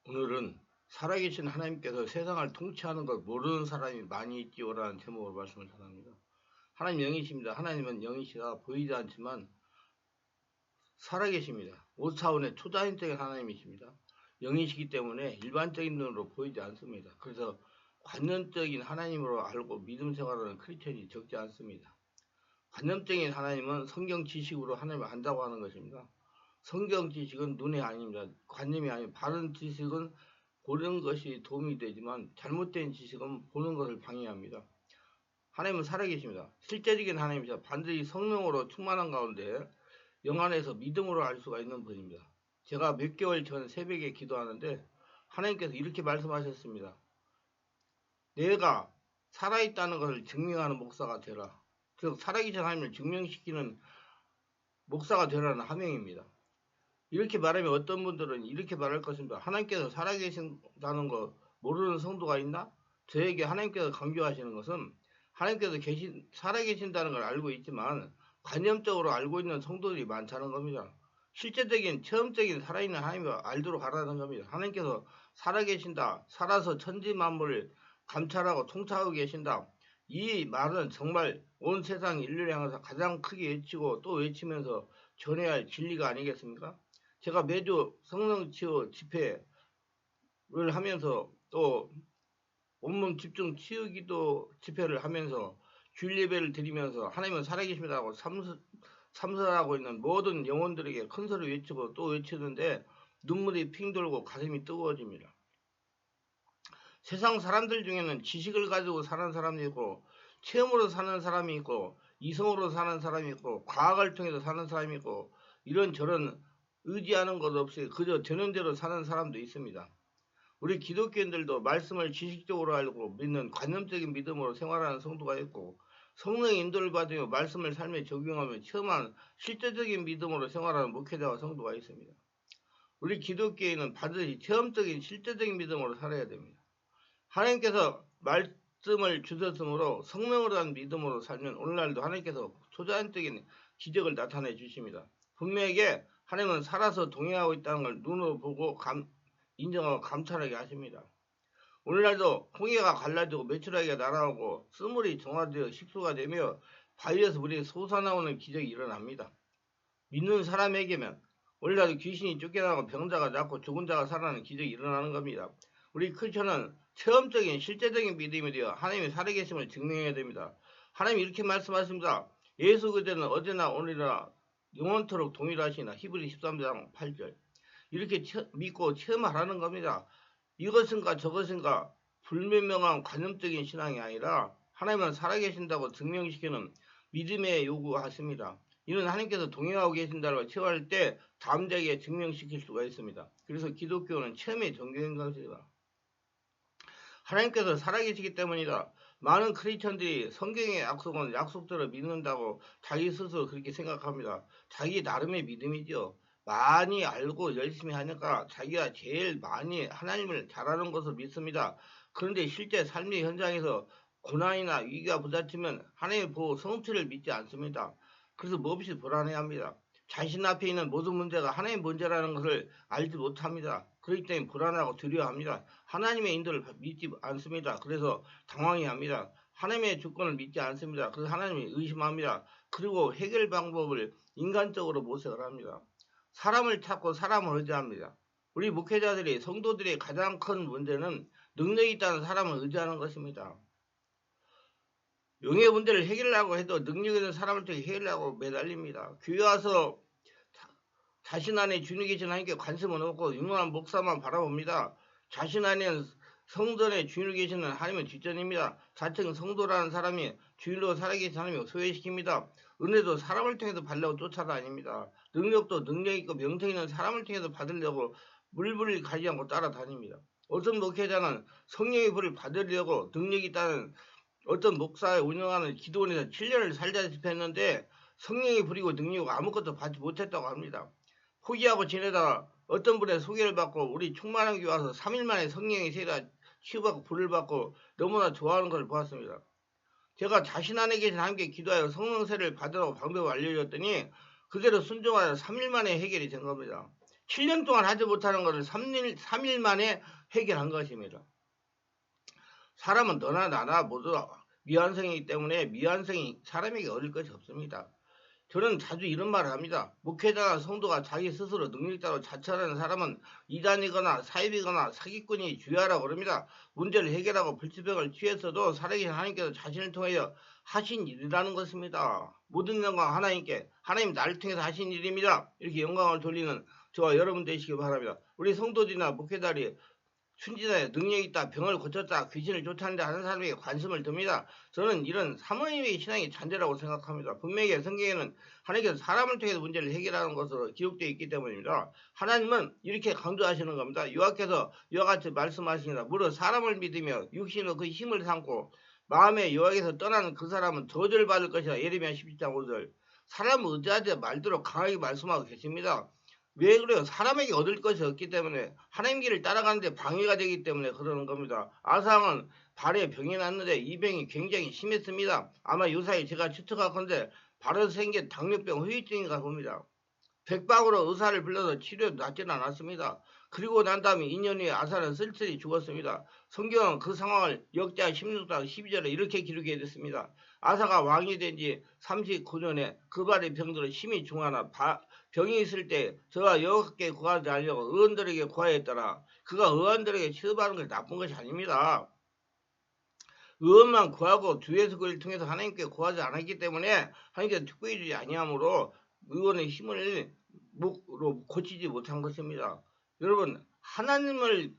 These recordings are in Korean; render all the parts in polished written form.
오늘은 살아계신 하나님께서 세상을 통치하는 걸 모르는 사람이 많이 있지요라는 제목으로 말씀을 전합니다. 하나님 영이십니다. 하나님은 영이시라 보이지 않지만 살아계십니다. 5차원의 초자연적인 하나님이십니다. 영이시기 때문에 일반적인 눈으로 보이지 않습니다. 그래서 관념적인 하나님으로 알고 믿음 생활하는 크리스천이 적지 않습니다. 관념적인 하나님은 성경 지식으로 하나님을 안다고 하는 것입니다. 성경 지식은 눈이 아닙니다. 관념이 아니고 바른 지식은 보는 것이 도움이 되지만 잘못된 지식은 보는 것을 방해합니다. 하나님은 살아계십니다. 실제적인 하나님이시다. 반드시 성령으로 충만한 가운데 영 안에서 믿음으로 알 수가 있는 분입니다. 제가 몇 개월 전 새벽에 기도하는데 하나님께서 이렇게 말씀하셨습니다. 내가 살아있다는 것을 증명하는 목사가 되라. 즉 살아계신 하나님을 증명시키는 목사가 되라는 하명입니다. 이렇게 말하면 어떤 분들은 이렇게 말할 것입니다. 하나님께서 살아계신다는 거 모르는 성도가 있나? 저에게 하나님께서 강조하시는 것은 하나님께서 살아계신다는 걸 알고 있지만 관념적으로 알고 있는 성도들이 많다는 겁니다. 실제적인 체험적인 살아있는 하나님을 알도록 하라는 겁니다. 하나님께서 살아계신다. 살아서 천지만물을 감찰하고 통찰하고 계신다. 이 말은 정말 온 세상 인류를 향해서 가장 크게 외치고 또 외치면서 전해야 할 진리가 아니겠습니까? 제가 매주 성령치유 집회를 하면서 또 온몸 집중 치유기도 집회를 하면서 주일 예배를 드리면서 하나님은 살아계십니다라고 참선하고 있는 모든 영혼들에게 큰 소리 외치고 또 외치는데 눈물이 핑 돌고 가슴이 뜨거워집니다. 세상 사람들 중에는 지식을 가지고 사는 사람이 있고 체험으로 사는 사람이 있고 이성으로 사는 사람이 있고 과학을 통해서 사는 사람이 있고 이런저런 의지하는 것 없이 그저 되는 대로 사는 사람도 있습니다. 우리 기독교인들도 말씀을 지식적으로 알고 믿는 관념적인 믿음으로 생활하는 성도가 있고 성령의 인도를 받으며 말씀을 삶에 적용하며 체험한 실제적인 믿음으로 생활하는 목회자와 성도가 있습니다. 우리 기독교인은 반드시 체험적인 실제적인 믿음으로 살아야 됩니다. 하나님께서 말씀을 주셨으므로 성령으로 한 믿음으로 살면 오늘날도 하나님께서 초자연적인 기적을 나타내 주십니다. 분명하게 하나님은 살아서 동행하고 있다는 걸 눈으로 보고 인정하고 감찰하게 하십니다. 오늘날도 홍해가 갈라지고 메추라기가 날아오고 쓴물이 정화되어 식수가 되며 바위에서 물이 솟아나오는 기적이 일어납니다. 믿는 사람에게면 오늘날도 귀신이 쫓겨나고 병자가 낫고 죽은 자가 살아나는 기적이 일어나는 겁니다. 우리 크리스천은 체험적인 실제적인 믿음이 되어 하나님의 살아계심을 증명해야 됩니다. 하나님이 이렇게 말씀하십니다. 예수 그대는 어제나 오늘이나 영원토록 동일하시나 히브리 13장 8절 이렇게 믿고 체험하라는 겁니다. 이것인가 저것인가 불분명한 관념적인 신앙이 아니라 하나님은 살아계신다고 증명시키는 믿음에 요구하십니다. 이는 하나님께서 동행하고 계신다고 체험할 때 담대하게 증명시킬 수가 있습니다. 그래서 기독교는 체험의 종교인 것입니다. 하나님께서 살아계시기 때문이다. 많은 크리스천들이 성경의 약속은 약속대로 믿는다고 자기 스스로 그렇게 생각합니다. 자기 나름의 믿음이죠. 많이 알고 열심히 하니까 자기가 제일 많이 하나님을 잘하는 것을 믿습니다. 그런데 실제 삶의 현장에서 고난이나 위기가 부딪히면 하나님의 보호 성취를 믿지 않습니다. 그래서 몹시 불안해합니다. 자신 앞에 있는 모든 문제가 하나님의 문제라는 것을 알지 못합니다. 그렇기 때문에 불안하고 두려워합니다. 하나님의 인도를 믿지 않습니다. 그래서 당황해합니다. 하나님의 주권을 믿지 않습니다. 그래서 하나님을 의심합니다. 그리고 해결 방법을 인간적으로 모색을 합니다. 사람을 찾고 사람을 의지합니다. 우리 목회자들이 성도들의 가장 큰 문제는 능력이 있다는 사람을 의지하는 것입니다. 영의 문제를 해결하려고 해도 능력 있는 사람을 통해 해결하려고 매달립니다. 교회 와서 자신 안에 주님 계신 하나님께 관심은 없고 유능한 목사만 바라봅니다. 자신 안에 성전에 주인으로 계시는 하나님은 뒷전입니다. 자칭 성도라는 사람이 주인으로 살아계신 하나님을 소외시킵니다. 은혜도 사람을 통해서 받으려고 쫓아다닙니다. 능력도 능력 있고 명성 있는 사람을 통해서 받으려고 물불을 가지 않고 따라다닙니다. 어떤 목회자는 성령의 불을 받으려고 능력이 있다는 어떤 목사에 운영하는 기도원에서 7년을 살다시피 했는데 성령이 부리고 능력이 아무것도 받지 못했다고 합니다. 포기하고 지내다가 어떤 분의 소개를 받고 우리 충만한 교회 와서 3일 만에 성령의 세례 치유받고 불을 받고 너무나 좋아하는 것을 보았습니다. 제가 자신 안에 계신 하나님께 기도하여 성령 세례를 받으라고 방법을 알려줬더니 그대로 순종하여 3일 만에 해결이 된 겁니다. 7년 동안 하지 못하는 것을 3일 만에 해결한 것입니다. 사람은 너나 나나 모두 미완성이기 때문에 미완성이 사람에게 얻을 것이 없습니다. 저는 자주 이런 말을 합니다. 목회자나 성도가 자기 스스로 능력자로 자처하는 사람은 이단이거나 사입이거나 사기꾼이 주의하라고 그럽니다. 문제를 해결하고 불치병을 취했어도 살아계신 하나님께서 자신을 통하여 하신 일이라는 것입니다. 모든 영광 하나님께, 하나님 나를 통해서 하신 일입니다. 이렇게 영광을 돌리는 저와 여러분 되시기 바랍니다. 우리 성도들이나 목회자들이 순진하여 능력이 있다, 병을 고쳤다, 귀신을 쫓아낸다 하는 사람에게 관심을 둡니다. 저는 이런 사모님의 신앙이 잔재라고 생각합니다. 분명히 성경에는 하나님께서 사람을 통해서 문제를 해결하는 것으로 기록되어 있기 때문입니다. 하나님은 이렇게 강조하시는 겁니다. 여호와께서 이와 같이 말씀하십니다. 무릇 사람을 믿으며 육신으로 그 힘을 삼고 마음에 여호와께서 떠나는 그 사람은 저주를 받을 것이다. 예레미야 17장 5절. 사람을 의지하지 말도록 강하게 말씀하고 계십니다. 왜 그래요? 사람에게 얻을 것이 없기 때문에 하나님 길을 따라가는데 방해가 되기 때문에 그러는 겁니다. 아사왕은 발에 병이 났는데 이 병이 굉장히 심했습니다. 아마 요사이 제가 추측하건대 발에서 생긴 당뇨병 후유증인가 봅니다. 백방으로 의사를 불러서 치료도 낫지는 않았습니다. 그리고 난 다음에 2년 후에 아사는 쓸쓸히 죽었습니다. 성경은 그 상황을 역자 16장 12절에 이렇게 기록해 뒀습니다. 아사가 왕이 된 지 39년에 그 발의 병들어 심히 중하나 병이 있을 때 저와 여호와께 구하지 않으려고 의원들에게 구하였더라. 그가 의원들에게 취급하는 것이 나쁜 것이 아닙니다. 의원만 구하고 주에서 그를 통해서 하나님께 구하지 않았기 때문에 하나님께서 특별히 주지 아니하므로 의원의 힘을 목으로 고치지 못한 것입니다. 여러분 하나님을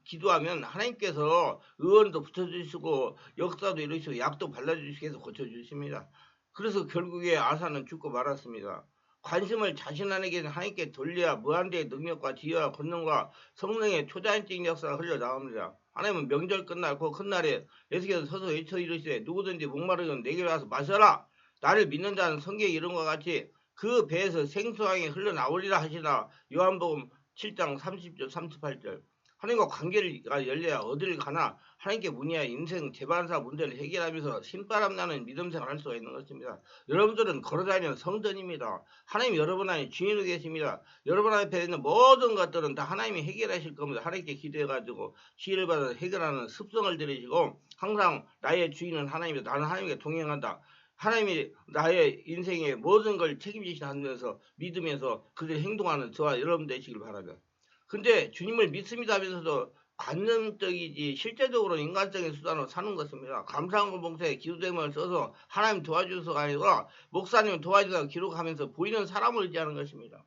기도하면 하나님께서 의원도 붙여주시고 역사도 이루시고 약도 발라주시고 해서 고쳐주십니다. 그래서 결국에 아사는 죽고 말았습니다. 관심을 자신 안에게 하나님께 돌려야 무한대의 능력과 지혜와 권능과 성령의 초자연적인 역사가 흘러나옵니다. 하나님은 명절 끝나고 큰날에 예수께서 서서 외쳐 이르시되 누구든지 목마르면 내게로 와서 마셔라. 나를 믿는 자는 성경의 이름과 같이 그 배에서 생수강이 흘러나오리라 하시나. 요한복음 7장 30절 38절. 하나님과 관계가 열려야 어디를 가나 하나님께 문의하여 인생 재반사 문제를 해결하면서 신바람 나는 믿음 생활을 할 수가 있는 것입니다. 여러분들은 걸어다니는 성전입니다. 하나님 여러분 안에 주인으로 계십니다. 여러분 앞에 있는 모든 것들은 다 하나님이 해결하실 겁니다. 하나님께 기도해가지고 지혜를 받아 해결하는 습성을 들이시고 항상 나의 주인은 하나님이다. 나는 하나님께 동행한다. 하나님이 나의 인생의 모든 걸 책임지시면서 믿으면서 그들 행동하는 저와 여러분 되시길 바랍니다. 근데 주님을 믿습니다 하면서도 관념적이지 실제적으로 인간적인 수단으로 사는 것입니다. 감사한 봉사에 기도대문을 써서 하나님 도와주셔서가 아니라 목사님 도와주셔서 기록하면서 보이는 사람을 의지하는 것입니다.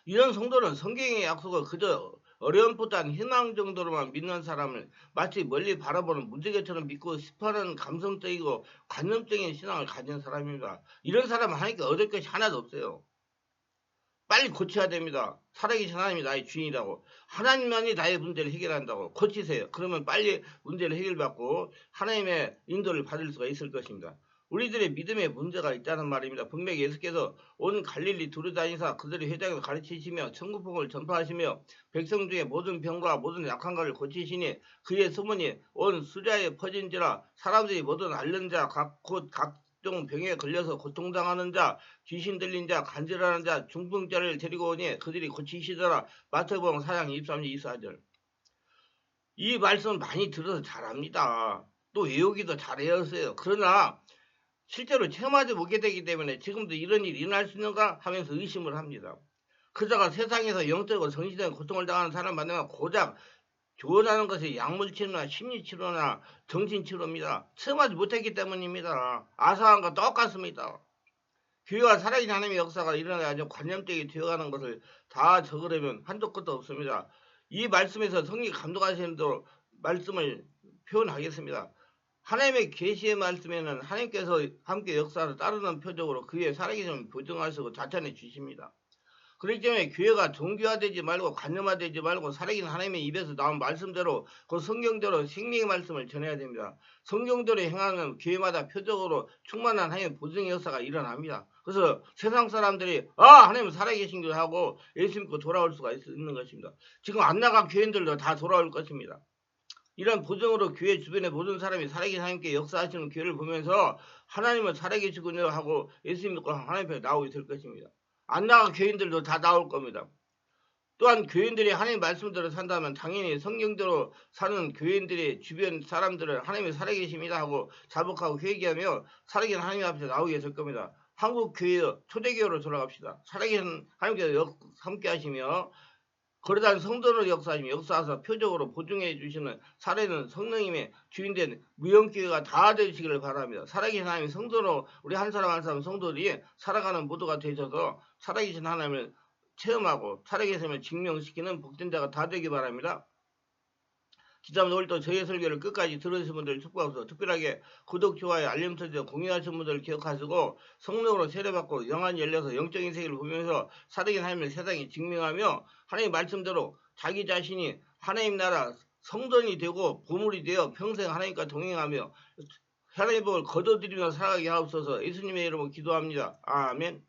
이런 성도는 성경의 약속을 그저 어려움보다는 희망 정도로만 믿는 사람을 마치 멀리 바라보는 무지개처럼 믿고 싶어하는 감성적이고 관념적인 신앙을 가진 사람입니다. 이런 사람은 하나님께 얻을 것이 하나도 없어요. 빨리 고쳐야 됩니다. 살아계신 하나님이 나의 주인이라고. 하나님만이 나의 문제를 해결한다고. 고치세요. 그러면 빨리 문제를 해결받고 하나님의 인도를 받을 수가 있을 것입니다. 우리들의 믿음에 문제가 있다는 말입니다. 분명히 예수께서 온 갈릴리 두루다니사 그들의 회당에서 가르치시며 천국복음을 전파하시며 백성 중에 모든 병과 모든 약한 것을 고치시니 그의 소문이 온 수리아에 퍼진지라. 사람들이 모든 앓는 자 곧 각종 병에 걸려서 고통당하는 자, 귀신 들린 자, 간질하는 자, 중풍자를 데리고 오니 그들이 고치시더라. 마태복음 4장 23절 24절. 이 말씀을 많이 들어서 잘합니다. 또 외우기도 잘해왔어요. 그러나 실제로 체험하지 못하게 되기 때문에 지금도 이런 일이 일어날 수 있는가 하면서 의심을 합니다. 그러다가 세상에서 영적으로 정신적인 고통을 당하는 사람 만나면 고작 조언하는 것이 약물치료나 심리치료나 정신치료입니다. 체험하지 못했기 때문입니다. 아사왕과 똑같습니다. 교회와 살아계신 하나님의 역사가 일어나가지고 관념되게 되어가는 것을 다 적으려면 한도 끝도 없습니다. 이 말씀에서 성령이 감동하시는 대로 말씀을 표현하겠습니다. 하나님의 계시의 말씀에는 하나님께서 함께 역사를 따르는 표적으로 그의 살아계심을 보증하시고 자찬해 주십니다. 그렇기 때문에 교회가 종교화되지 말고 관념화되지 말고 살아계신 하나님의 입에서 나온 말씀대로 그 성경대로 생명의 말씀을 전해야 됩니다. 성경대로 행하는 교회마다 표적으로 충만한 하나님의 보증의 역사가 일어납니다. 그래서 세상 사람들이 하나님은 살아계신 줄 하고 예수 믿고 돌아올 수가 있는 것입니다. 지금 안 나간 교인들도 다 돌아올 것입니다. 이런 보증으로 교회 주변의 모든 사람이 살아계신 하나님께 역사하시는 교회를 보면서 하나님은 살아계시군요 하고 예수 믿고 하나님 앞에 나오게 될 것입니다. 안 나가 교인들도 다 나올 겁니다. 또한 교인들이 하나님의 말씀대로 산다면 당연히 성경대로 사는 교인들의 주변 사람들은 하나님의 살아계십니다 하고 자복하고 회개하며 살아계신 하나님 앞에 나오게 될 겁니다. 한국 교회 초대교회로 돌아갑시다. 살아계신 하나님께서 함께 하시며 거듭난 성도를 역사하시며 역사하사 표적으로 보증해 주시는 살아있는 성령님의 주인된 무형교회가 다 되시기를 바랍니다. 살아계신 하나님의 성도로 우리 한 사람 한 사람 성도들이 살아가는 모두가 되셔서 살아계신 하나님을 체험하고 살아계심을 증명시키는 복된 자가 다 되기 바랍니다. 기자분 오늘도 저희 설교를 끝까지 들으신 분들 축복하소서. 특별하게 구독, 좋아요, 알림 설정, 공유하신 분들 기억하시고 성령으로 세례받고 영안이 열려서 영적인 세계를 보면서 살아계신 하나님을 세상에 증명하며 하나님 말씀대로 자기 자신이 하나님 나라 성전이 되고 보물이 되어 평생 하나님과 동행하며 하나님의 복을 거둬들이며 살아가게 하옵소서. 예수님의 이름으로 기도합니다. 아멘.